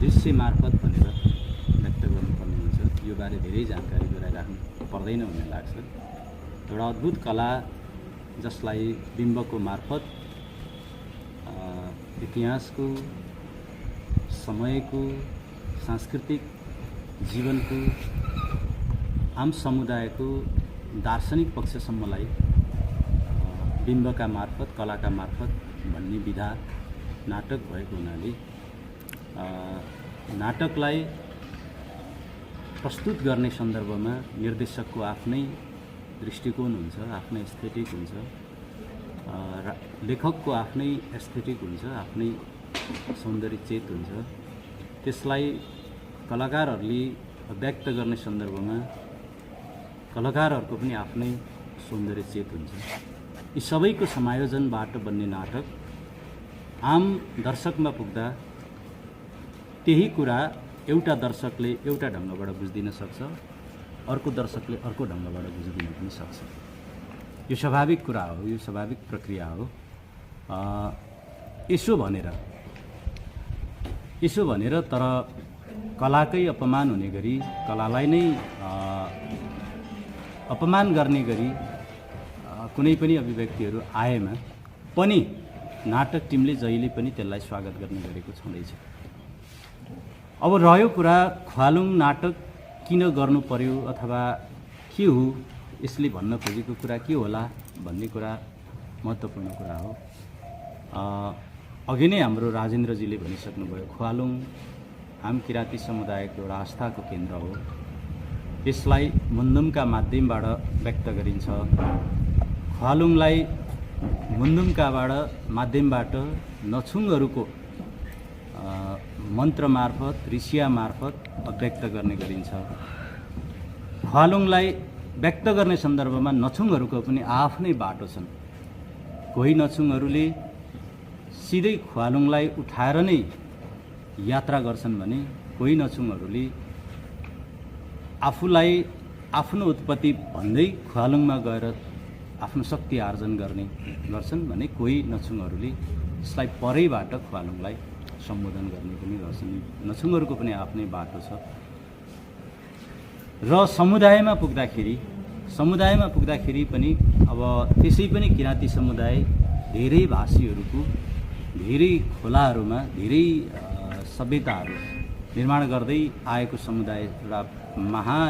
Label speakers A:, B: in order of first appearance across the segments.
A: दृश्य मार्फत भनेर व्यक्त गर्नुपर्ने हुन्छ। यो बारे धेरै जानकारी गराइराख्नु पर्दैन भन्ने लाग्छ। एउटा अद्भुत कला जसलाई बिम्बको मार्फत इतिहासको, समयको, सांस्कृतिक जीवनको, आम समुदायको दार्शनिक पक्षसम्मलाई बिम्बका मार्फत, कलाका मार्फत भन्ने विधा नाटक भएको हुनाले नाटकलाई प्रस्तुत गर्ने सन्दर्भमा निर्देशकको आफ्नै दृष्टिकोण हुन्छ, आफ्नै एस्थेटिक हुन्छ, लेखकको आफ्नै एस्थेटिक हुन्छ, आफ्नै सौन्दर्य चेत हुन्छ। त्यसलाई कलाकारहरूले व्यक्त गर्ने सन्दर्भमा कलाकारहरूको पनि आफ्नै सौन्दर्य चेत हुन्छ। यी सबैको समायोजनबाट बन्ने नाटक आम दर्शकमा पुग्दा त्यही कुरा एउटा दर्शकले एउटा ढङ्गबाट बुझ्दिन सक्छ, अर्को दर्शकले अर्को ढङ्गबाट बुझिदिन पनि सक्छ। यो स्वाभाविक कुरा हो, यो स्वाभाविक प्रक्रिया हो। यसो भनेर तर कलाकै अपमान हुने गरी, कलालाई नै अपमान गर्ने गरी कुनै पनि अभिव्यक्तिहरू आएमा पनि नाटक टिमले जहिले पनि त्यसलाई स्वागत गर्ने गरेको छँदैछ। अब रह्यो कुरा ख्वालुङ नाटक किन गर्नु पर्यो अथवा के हो, यसले भन्न खोजेको कुरा के होला भन्ने कुरा महत्त्वपूर्ण कुरा हो। अघि नै हाम्रो राजेन्द्रजीले भनिसक्नुभयो, ख्वालुङ आम किराँती समुदायको एउटा आस्थाको केन्द्र हो। यसलाई मुन्दुमका माध्यमबाट व्यक्त गरिन्छ। ख्वालुङलाई मुन्दुमका माध्यमबाट नछुङहरूको मन्त्र मार्फत, ऋषिया मार्फत व्यक्त गर्ने गरिन्छ। ख्वालुङलाई व्यक्त गर्ने सन्दर्भमा नछुङहरूको पनि आफ्नै बाटो छन्। कोही नछुङहरूले सिधै ख्वालुङलाई उठाएर नै यात्रा गर्छन् भने कोही नछुङहरूले आफूलाई आफ्नो उत्पत्ति भन्दै ख्वालुङमा गएर आफ्नो शक्ति आर्जन गर्ने गर्छन् भने कोही नछुङहरूले यसलाई परैबाट ख्वालुङलाई सम्बोधन गर्ने पनि गर्छन्। नछुङहरूको पनि आफ्नै बाटो छ। र समुदायमा पुग्दाखेरि पनि अब त्यसै पनि किराँती समुदाय धेरै भाषीहरूको, धेरै खोलाहरूमा, धेरै सभ्यताहरू निर्माण गर्दै आएको समुदाय,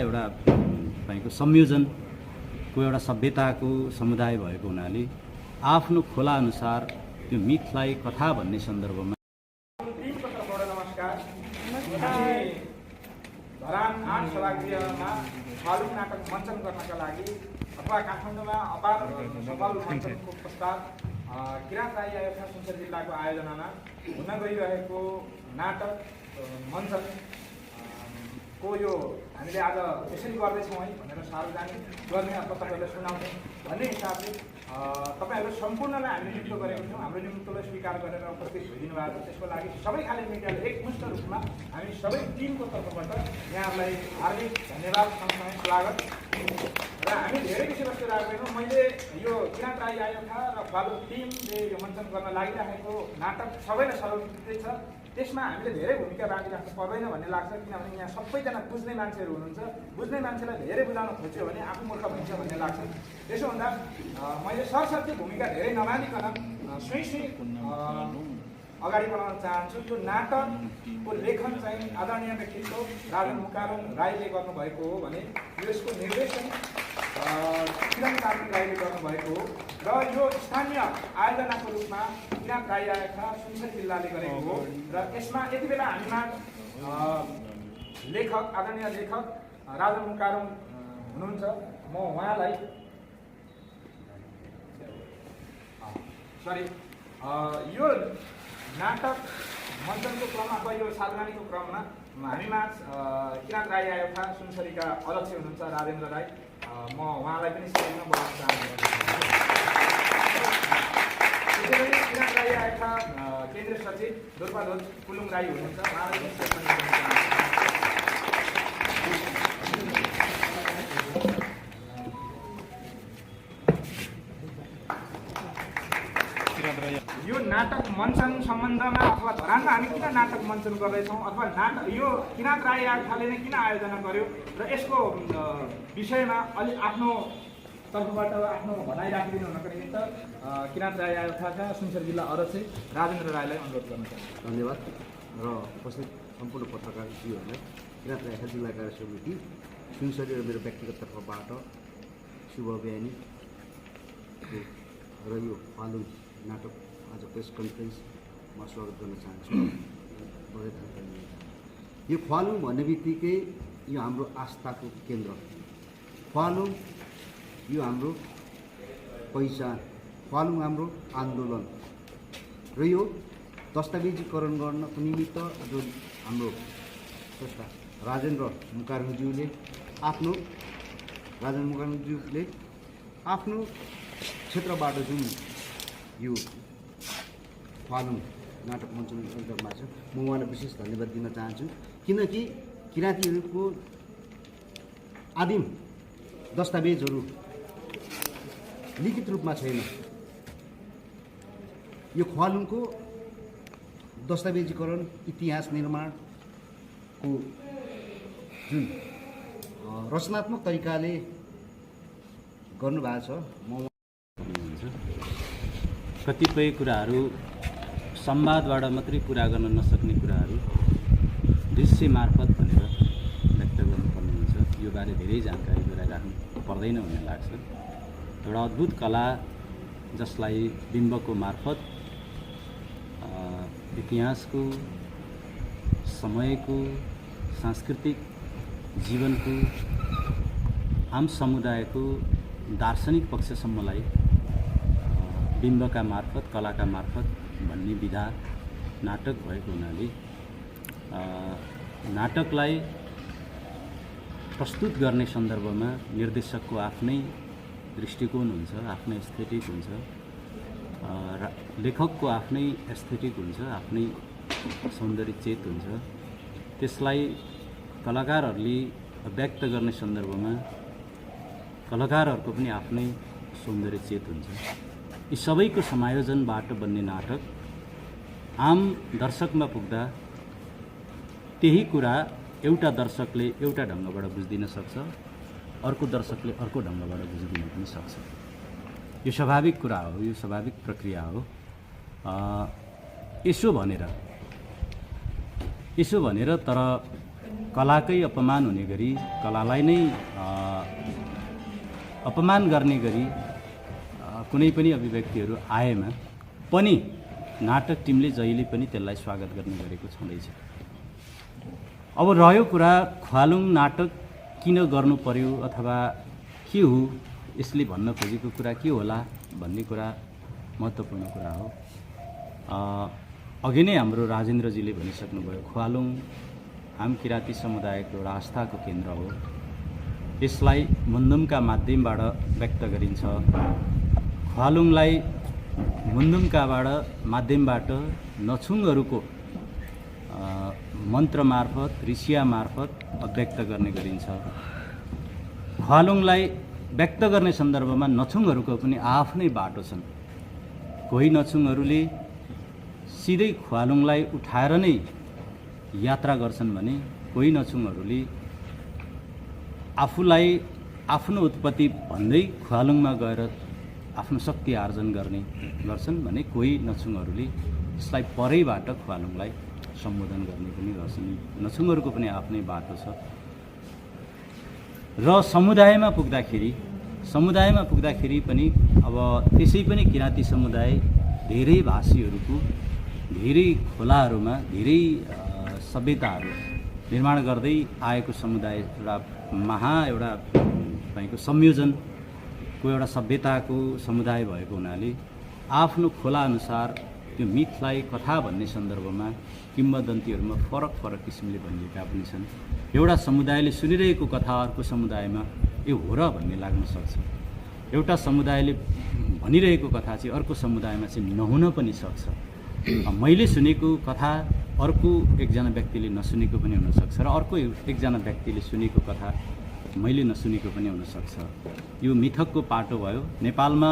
A: एउटा तपाईँको संयोजनको एउटा सभ्यताको समुदाय भएको हुनाले आफ्नो खोला अनुसार त्यो मिथलाई कथा भन्ने सन्दर्भमा
B: धरान 8 सभागृहमा ख्वालुङ नाटक मञ्चन गर्नका लागि अथवा काठमाडौँमा अपार सफल मञ्चनको प्रस्ताव किराँत राई आयोगका सुनसरी जिल्लाको आयोजनामा हुन गइरहेको नाटक मञ्चन को यो हामीले आज यसरी गर्दैछौँ है भनेर सार्वजनिक गर्ने अथवा तपाईँहरूलाई सुनाउँछौँ भन्ने हिसाबले तपाईँहरू सम्पूर्णलाई हामीले नियुक्त गरेको छौँ। हाम्रो नियुक्तलाई स्वीकार गरेर उपस्थित भइदिनु भएको छ। त्यसको लागि सबै खाले मिडियाले एकमुष्ट रूपमा हामी सबै टिमको तर्फबाट यहाँहरूलाई हार्दिक धन्यवाद, सँगसँगै स्वागत। र हामी धेरै विषयवस्तु राख्दैनौँ। मैले यो किराँत राई आयोगका र ख्वालुङ टिमले यो मञ्चन गर्न लागिरहेको नाटक सबैलाई सर्वविदितै छ। त्यसमा हामीले धेरै भूमिका बाँडिराख्नु पर्दैन भन्ने लाग्छ, किनभने यहाँ सबैजना बुझ्ने मान्छेहरू हुनुहुन्छ। बुझ्ने मान्छेलाई धेरै बुझाउन खोज्यो भने आफू मूर्ख भन्छ भन्ने लाग्छ। त्यसो हुँदा मैले सरसर्ती भूमिका धेरै नमानिकन सुई अगाडि बढाउन चाहन्छु। यो नाटकको लेखन चाहिँ आदरणीय व्यक्तित्व राजन मुकारुङ राईले गर्नुभएको हो भने यसको निर्देशन किरण कार्तिक राईले गर्नुभएको हो र यो स्थानीय आयोजनाको रूपमा किराँत राई आयोगका सुनसरी जिल्लाले गरेको हो। र यसमा यति बेला हामीमा लेखक, आदरणीय लेखक राजन मुकारुङ हुनुहुन्छ। म उहाँलाई यो नाटक मञ्चनको क्रममा अथवा यो सार्वजनिकको क्रममा हामीमा किराँत राई आयोगका सुनसरीका अध्यक्ष हुनुहुन्छ राजेन्द्र राई। म उहाँलाई पनि स्टेजमा बोलाउन चाहन्छु। त्यसैगरी किराँत राई आयोगका केन्द्रीय सचिव दोर्पाध्वज कुलुङ राई हुनुहुन्छ। उहाँलाई पनि स्टेजमा बोलाउन चाहन्छु। यो नाटक मञ्चन सम्बन्धमा अथवा धरानमा हामी किन नाटक मञ्चन गर्दैछौँ अथवा यो किराँत राई आयोगले नै किन आयोजना गर्यो र यसको विषयमा अलि आफ्नो तर्फबाट आफ्नो भनाइ राखिदिनु हुनका निमित्त किराँत राई आयोगका सुनसरी जिल्ला अध्यक्ष राजेन्द्र राईलाई अनुरोध गर्न चाहन्छु।
C: धन्यवाद र उपस्थित सम्पूर्ण पत्रकारजीहरूलाई किराँत राई जिल्ला कार्य समिति सुनसरी र मेरो व्यक्तिगत तर्फबाट शुभ बिहानी र यो फालुङ नाटक आज प्रेस कन्फरेन्समा स्वागत गर्न चाहन्छु। यो फालुङ भन्ने बित्तिकै यो हाम्रो आस्थाको केन्द्र, फालुङ यो हाम्रो पहिचान, फालुङ हाम्रो आन्दोलन र यो दस्तावेजीकरण गर्नको निमित्त जुन हाम्रो स्रष्टा राजेन्द्र मुकार्जीज्यूले आफ्नो क्षेत्रबाट जुन यो फालुङ नाटक मञ्चन अन्तर्गतमा छ, म उहाँलाई विशेष धन्यवाद दिन चाहन्छु। किनकि किराँतीहरूको आदिम दस्तावेजहरू लिखित रूपमा छैन। यो फालुङको दस्तावेजीकरण इतिहास निर्माणको जुन रचनात्मक तरिकाले गर्नुभएको छ, म
A: कतिपय कुराहरू संवादबाट मात्रै पुरा गर्न नसक्ने कुराहरू दृश्य मार्फत भनेर व्यक्त गर्नुपर्ने हुन्छ। यो बारे धेरै जानकारी गराइराख्नु पर्दैन भन्ने लाग्छ। एउटा अद्भुत कला जसलाई बिम्बको मार्फत इतिहासको, समयको, सांस्कृतिक जीवनको, आम समुदायको दार्शनिक पक्षसम्मलाई बिम्बका मार्फत, कलाका मार्फत भन्ने विधा नाटक भएको हुनाले नाटकलाई प्रस्तुत गर्ने सन्दर्भमा निर्देशकको आफ्नै दृष्टिकोण हुन्छ, आफ्नै एस्थेटिक हुन्छ, लेखकको आफ्नै एस्थेटिक हुन्छ, आफ्नै सौन्दर्य चेत हुन्छ। त्यसलाई कलाकारहरूले व्यक्त गर्ने सन्दर्भमा कलाकारहरूको पनि आफ्नै सौन्दर्य चेत हुन्छ। यी सबैको समायोजनबाट बन्ने नाटक आम दर्शकमा पुग्दा त्यही कुरा एउटा दर्शकले एउटा ढङ्गबाट बुझिदिन सक्छ, अर्को दर्शकले अर्को ढङ्गबाट बुझिदिन पनि सक्छ। यो स्वाभाविक कुरा हो, यो स्वाभाविक प्रक्रिया हो। यसो भनेर तर कलाकै अपमान हुने गरी, कलालाई नै अपमान गर्ने गरी कुनै पनि अभिव्यक्तिहरू आएमा पनि नाटक टिमले जहिले पनि त्यसलाई स्वागत गर्ने गरेको छँदैछ। अब रह्यो कुरा फालुङ नाटक किन गर्नु पर्यो अथवा के हो, यसले भन्न खोजेको कुरा के होला भन्ने कुरा महत्त्वपूर्ण कुरा हो। अघि नै हाम्रो राजेन्द्रजीले भनिसक्नुभयो, फालुङ हाम किराँती समुदायको एउटा आस्थाको केन्द्र हो। यसलाई मुन्दुमका माध्यमबाट व्यक्त गरिन्छ। फालुङलाई मुन्दुमकाबाट माध्यमबाट नछुङहरूको मन्त्र मार्फत, ऋषिया मार्फत व्यक्त गर्ने गरिन्छ। फालुङलाई व्यक्त गर्ने सन्दर्भमा नछुङहरूको पनि आफ्नै बाटो छन्। कोही नछुङहरूले सिधै फालुङलाई उठाएर नै यात्रा गर्छन् भने कोही नछुङहरूले आफूलाई आफ्नो उत्पत्ति भन्दै फालुङमा गएर आफ्नो शक्ति आर्जन गर्ने गर्छन् भने कोही नछुङहरूले यसलाई परैबाट फालुङलाई सम्बोधन गर्ने पनि गर्छन्। नछुङहरूको पनि आफ्नै बाटो छ। र समुदायमा पुग्दाखेरि पनि अब त्यसै पनि किराँती समुदाय धेरै भाषीहरूको, धेरै खोलाहरूमा, धेरै सभ्यताहरू निर्माण गर्दै आएको समुदाय, एउटा तपाईँको संयोजनको एउटा सभ्यताको समुदाय भएको हुनाले आफ्नो खोलाअनुसार त्यो मिथलाई कथा भन्ने सन्दर्भमा किम्वदन्तीहरूमा फरक किसिमले भनिएका पनि छन्। एउटा समुदायले सुनिरहेको कथा अर्को समुदायमा यो हो र भन्ने लाग्न सक्छ। एउटा समुदायले भनिरहेको कथा चाहिँ अर्को समुदायमा चाहिँ नहुन पनि सक्छ। मैले सुनेको कथा अर्को एकजना व्यक्तिले नसुनेको पनि हुनसक्छ र अर्को एकजना व्यक्तिले सुनेको कथा मैले नसुनेको पनि हुनसक्छ। यो मिथकको पाटो भयो। नेपालमा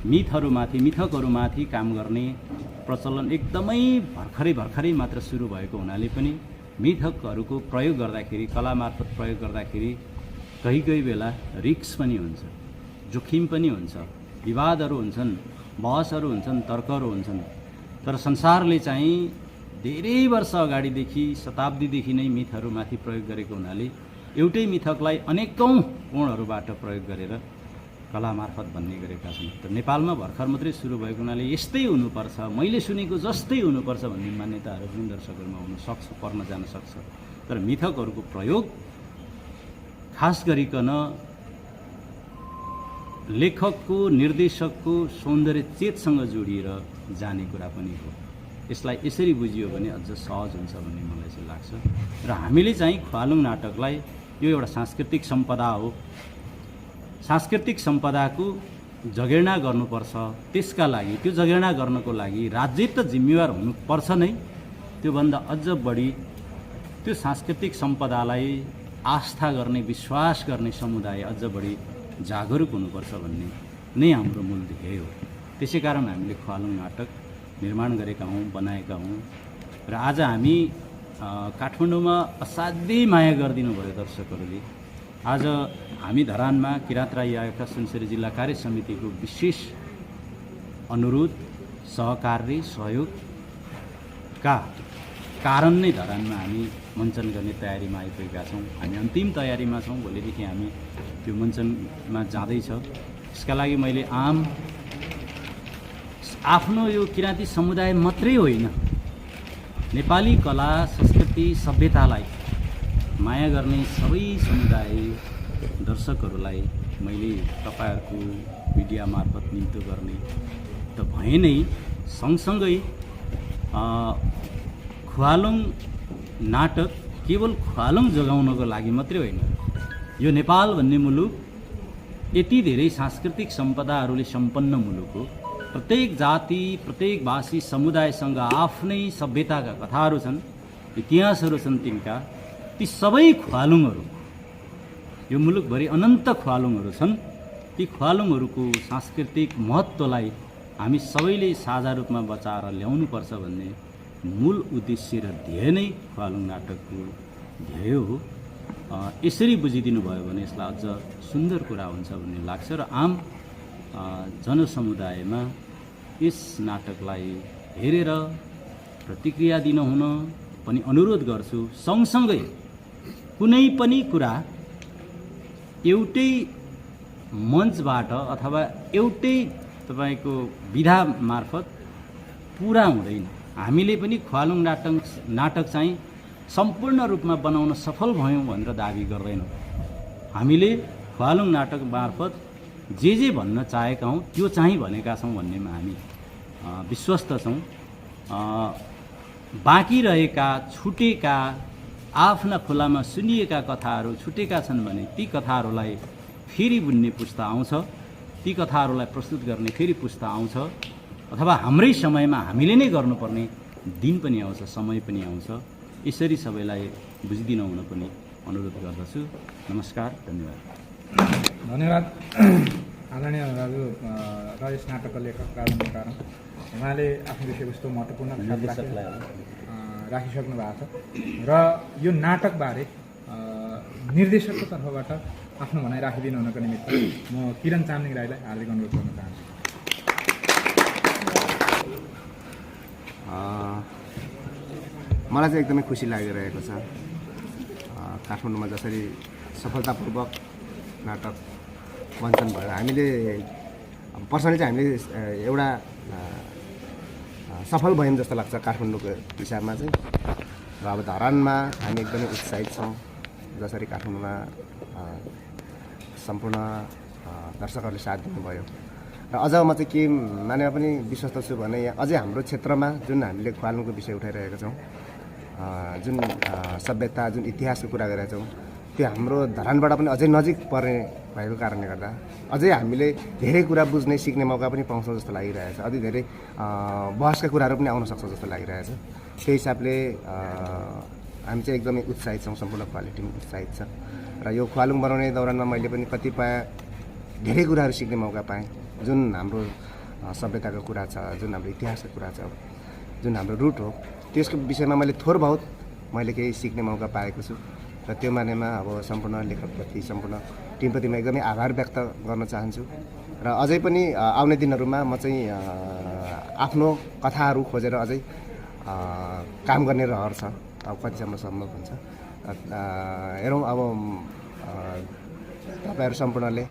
A: मिथकहरूमाथि काम गर्ने प्रचलन एकदमै भर्खरै मात्र सुरु भएको हुनाले पनि मिथकहरूको प्रयोग गर्दाखेरि, कला मार्फत प्रयोग गर्दाखेरि कहीँ बेला रिस्क पनि हुन्छ, जोखिम पनि हुन्छ, विवादहरू हुन्छन्, बहसहरू हुन्छन्, तर्कहरू हुन्छन्। तर संसारले चाहिँ धेरै वर्ष अगाडिदेखि, शताब्दीदेखि नै मिथहरूमाथि प्रयोग गरेको हुनाले एउटै मिथकलाई अनेकौँ कोणहरूबाट प्रयोग गरेर कला मार्फत भन्ने गरेका छन्। तर नेपालमा भर्खर मात्रै सुरु भएको हुनाले यस्तै हुनुपर्छ, मैले सुनेको जस्तै हुनुपर्छ भन्ने मान्यताहरू पनि दर्शकहरूमा हुन सक्छ, पर्न जान सक्छ। तर मिथकहरूको प्रयोग खास गरिकन लेखकको, निर्देशकको सौन्दर्य चेतसँग जोडिएर जाने कुरा पनि हो। यसलाई यसरी बुझियो भने अझ सहज हुन्छ भन्ने मलाई चाहिँ लाग्छ। र हामीले चाहिँ ख्वालुङ नाटकलाई यो एउटा सांस्कृतिक सम्पदा हो, सांस्कृतिक सम्पदाको जगेर्ना गर्नुपर्छ। त्यसका लागि, त्यो जगेर्ना गर्नको लागि राज्य त जिम्मेवार हुनुपर्छ नै, त्योभन्दा अझ बढी त्यो सांस्कृतिक सम्पदालाई आस्था गर्ने, विश्वास गर्ने समुदाय अझ बढी जागरुक हुनुपर्छ भन्ने नै हाम्रो मूल ध्येय हो। त्यसै कारण हामीले ख्वालुङ नाटक निर्माण गरेका हौँ, बनाएका हौँ। र आज हामी काठमाडौँमा असाध्यै माया गरिदिनु भयो दर्शकहरूले। आज हामी धरानमा किराँत राई आयोगका सुनसरी जिल्ला कार्य समितिको विशेष अनुरोध, सहकार्य, सहयोगका कारण नै धरानमा हामी मञ्चन गर्ने तयारीमा आइपुगेका छौँ। हामी अन्तिम तयारीमा छौँ। भोलिदेखि हामी त्यो मञ्चनमा जाँदैछ। यसका लागि मैले आफ्नो यो किराँती समुदाय मात्रै होइन, नेपाली कला, संस्कृति, सभ्यतालाई माया गर्ने सबै समुदाय दर्शकहरूलाई मैले तपाईँहरूको मिडिया मार्फत निम्तो गर्ने त भए नै सँगसँगै ख्वालुङ नाटक केवल ख्वालुङ जगाउनको लागि मात्रै होइन, यो नेपाल भन्ने मुलुक यति धेरै सांस्कृतिक सम्पदाहरूले सम्पन्न मुलुक हो। प्रत्येक जाति, प्रत्येक भाषी समुदायसँग आफ्नै सभ्यताका कथाहरू छन्, इतिहासहरू छन् तिनका। ती सबै ख्वालुङहरू, यो मुलुकभरि अनन्त ख्वालुङहरू छन्। ती ख्वालुङहरूको सांस्कृतिक महत्त्वलाई हामी सबैले साझा रूपमा बचाएर ल्याउनुपर्छ भन्ने मूल उद्देश्य र ध्येय नै ख्वालुङ नाटकको ध्येय हो। यसरी बुझिदिनु भयो भने यसलाई अझ सुन्दर कुरा हुन्छ भन्ने लाग्छ। र आम जनसमुदायमा यस नाटकलाई हेरेर प्रतिक्रिया दिनुहुन पनि अनुरोध गर्छु। सँगसँगै कुनै पनि कुरा एउटै मञ्चबाट अथवा एउटै तपाईँको विधा मार्फत पुरा हुँदैन। हामीले पनि ख्वालुङ नाटक चाहिँ सम्पूर्ण रूपमा बनाउन सफल भयौँ भनेर दाबी गर्दैनौँ। हामीले ख्वालुङ नाटक मार्फत जे भन्न चाहेका हौँ त्यो चाहिँ भनेका छौँ भन्नेमा हामी विश्वस्त छौँ। बाँकी रहेका, छुटेका, आफ्ना खुलामा सुनिएका कथाहरू छुटेका छन् भने ती कथाहरूलाई फेरि बुन्ने पुस्ता आउँछ, ती कथाहरूलाई प्रस्तुत गर्ने फेरि पुस्ता आउँछ, अथवा हाम्रै समयमा हामीले नै गर्नुपर्ने दिन पनि आउँछ, समय पनि आउँछ। यसरी सबैलाई बुझिदिनु हुन पनि अनुरोध गर्दछु। नमस्कार, धन्यवाद।
B: धन्यवाद आदरणीय दाजु र यस नाटकका लेखक राजन, उहाँले आफ्नो विषयवस्तु महत्त्वपूर्ण राखिसक्नु भएको छ र यो नाटकबारे निर्देशकको तर्फबाट आफ्नो भनाइ राखिदिनु हुनको निमित्त म किरण चामलिङ राईलाई हार्दिक अनुरोध गर्न चाहन्छु।
C: मलाई चाहिँ एकदमै खुसी लागिरहेको छ। काठमाडौँमा जसरी सफलतापूर्वक नाटक मञ्चन भयो, हामीले पर्सनली चाहिँ हामीले एउटा सफल भयौँ जस्तो लाग्छ काठमाडौँको हिसाबमा चाहिँ। र अब धरानमा हामी एकदमै उत्साहित छौँ। जसरी काठमाडौँमा सम्पूर्ण दर्शकहरूले साथ दिनुभयो र अझ म चाहिँ के मानेर पनि विश्वस्त छु भने यहाँ अझै हाम्रो क्षेत्रमा जुन हामीले ख्वालुङको विषय उठाइरहेका छौँ, जुन सभ्यता, जुन इतिहासको कुरा गरिरहेका छौँ, त्यो हाम्रो धरानबाट पनि अझै नजिक पर्ने भएको कारणले गर्दा अझै हामीले धेरै कुरा बुझ्ने, सिक्ने मौका पनि पाउँछौँ जस्तो लागिरहेछ। अझै धेरै बहसका कुराहरू पनि आउन सक्छ जस्तो लागिरहेछ। त्यही हिसाबले हामी चाहिँ एकदमै उत्साहित छौँ, सम्पूर्ण ख्वाली टिम उत्साहित छ। र यो ख्वालुङ बनाउने दौरानमा मैले पनि कतिपय धेरै कुराहरू सिक्ने मौका पाएँ। जुन हाम्रो सभ्यताको कुरा छ, जुन हाम्रो इतिहासको कुरा छ, जुन हाम्रो रुट हो त्यसको विषयमा मैले थोर बहुत मैले केही सिक्ने मौका पाएको छु र त्यो मानेमा अब सम्पूर्ण लेखकप्रति सम्पूर्ण टिमप्रति म एकदमै आभार व्यक्त गर्न चाहन्छु र अझै पनि आउने दिनहरूमा म चाहिँ आफ्नो कथाहरू खोजेर अझै काम गर्ने रहर छ। अब कतिसम्म सम्भव हुन्छ हेरौँ। अब तपाईँहरू सम्पूर्णले